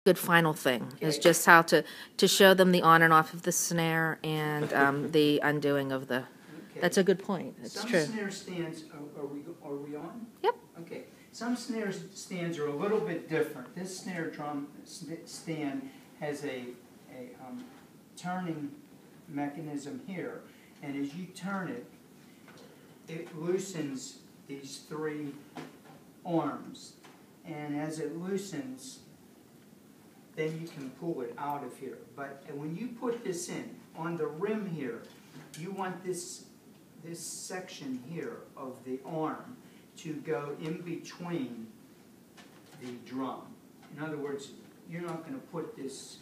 good final thing, is just how to show them the on and off of the snare and the undoing of the. That's a good point. It's true. Some snare stands, are we on? Yep. Okay. Some snare stands are a little bit different. This snare drum stand has a turning mechanism here, and as you turn it, it loosens these three arms, and as it loosens, then you can pull it out of here. But when you put this in, on the rim here, you want this section here of the arm to go in between the drum. In other words, you're not going to put this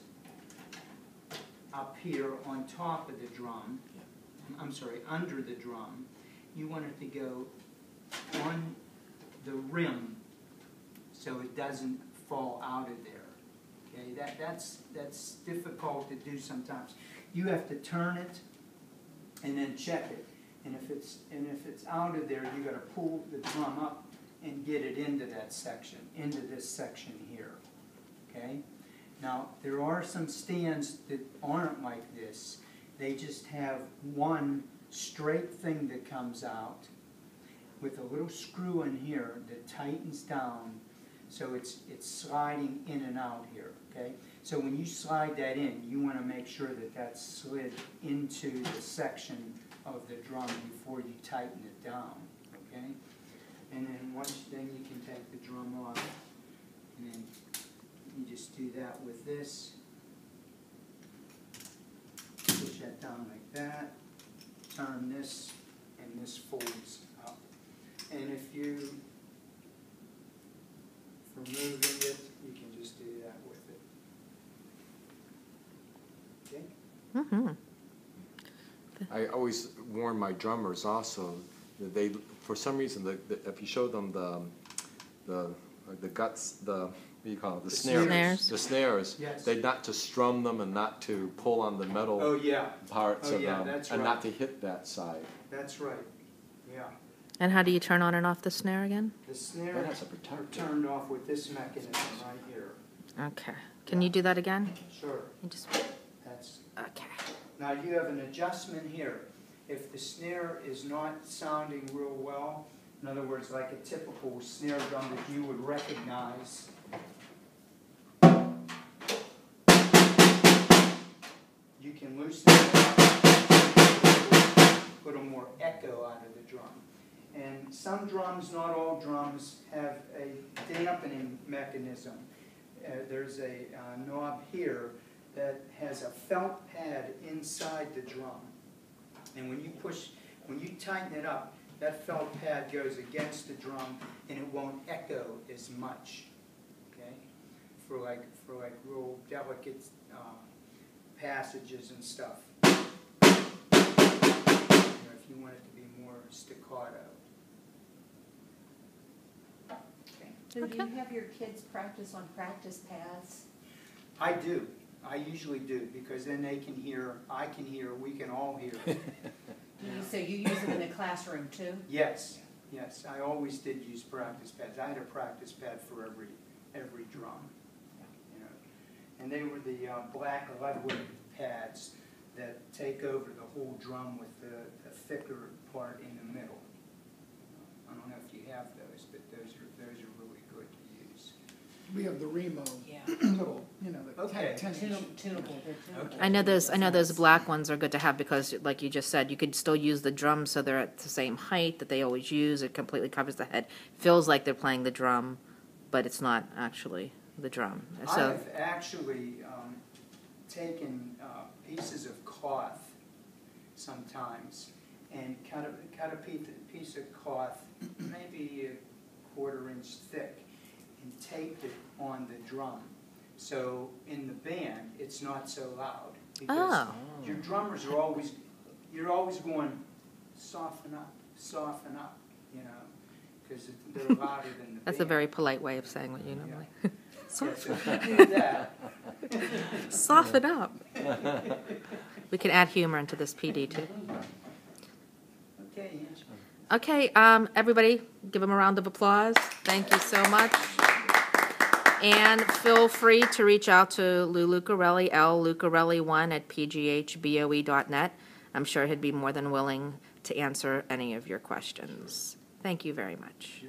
up here on top of the drum. I'm sorry, under the drum. You want it to go on the rim so it doesn't fall out of there. Okay, that's difficult to do sometimes. You have to turn it and then check it. And if it's out of there, you got to pull the drum up and get it into that section, into this section here. Okay? Now, there are some stands that aren't like this. They just have one straight thing that comes out with a little screw in here that tightens down, so it's sliding in and out here. Okay? So when you slide that in, you want to make sure that that's slid into the section of the drum before you tighten it down. Okay? And then you can take the drum off, and then you just do that with this. Push that down like that. Turn this, and this folds up. And if you're moving it, you can just do that with it. Okay? Mm-hmm. I always warn my drummers also that they, for some reason, if you show them the guts, what do you call it, the snares, yes. They not to strum them and not to pull on the metal parts of them, and not to hit that side. That's right. Yeah. And how do you turn on and off the snare again? The snare are turned off with this mechanism right here. Okay. Can you do that again? Sure. You just. That's. Okay. Now you have an adjustment here. If the snare is not sounding real well, in other words, like a typical snare drum that you would recognize, you can loosen it up, put a more echo out of the drum. And some drums, not all drums, have a dampening mechanism. There's a knob here that has a felt pad inside the drum. And when you tighten it up, that felt pad goes against the drum and it won't echo as much. Okay? For like real delicate passages and stuff. You know, if you want it to be more staccato. Okay. So do you have your kids practice on practice pads? I do. I usually do, because then they can hear, I can hear, we can all hear. So you use them in the classroom too? Yes, yes. I always did use practice pads. I had a practice pad for every drum, you know. And they were the black leadwood pads that take over the whole drum with the thicker part in the middle. I don't know if you have those, but those are really good to use. We have the Remo little, you know, the Okay. Tunable. Okay. I know those black ones are good to have because, like you just said, you could still use the drums so they're at the same height that they always use. It completely covers the head. Feels like they're playing the drum, but it's not actually the drum. So I've actually taken pieces of cloth sometimes and cut a piece of cloth, maybe a 1/4 inch thick, and taped it on the drum. So in the band, it's not so loud, because your drummers are always, you're always going, soften up, you know, because they're louder than the that's band. a very polite way of saying what you normally. Yeah, so if you do that, Soften up. We can add humor into this PD too. okay, Ange. Okay, everybody, give them a round of applause. Thank you so much. And feel free to reach out to Lou Lucarelli, lucarelli1@pghboe.net. I'm sure he'd be more than willing to answer any of your questions. Thank you very much.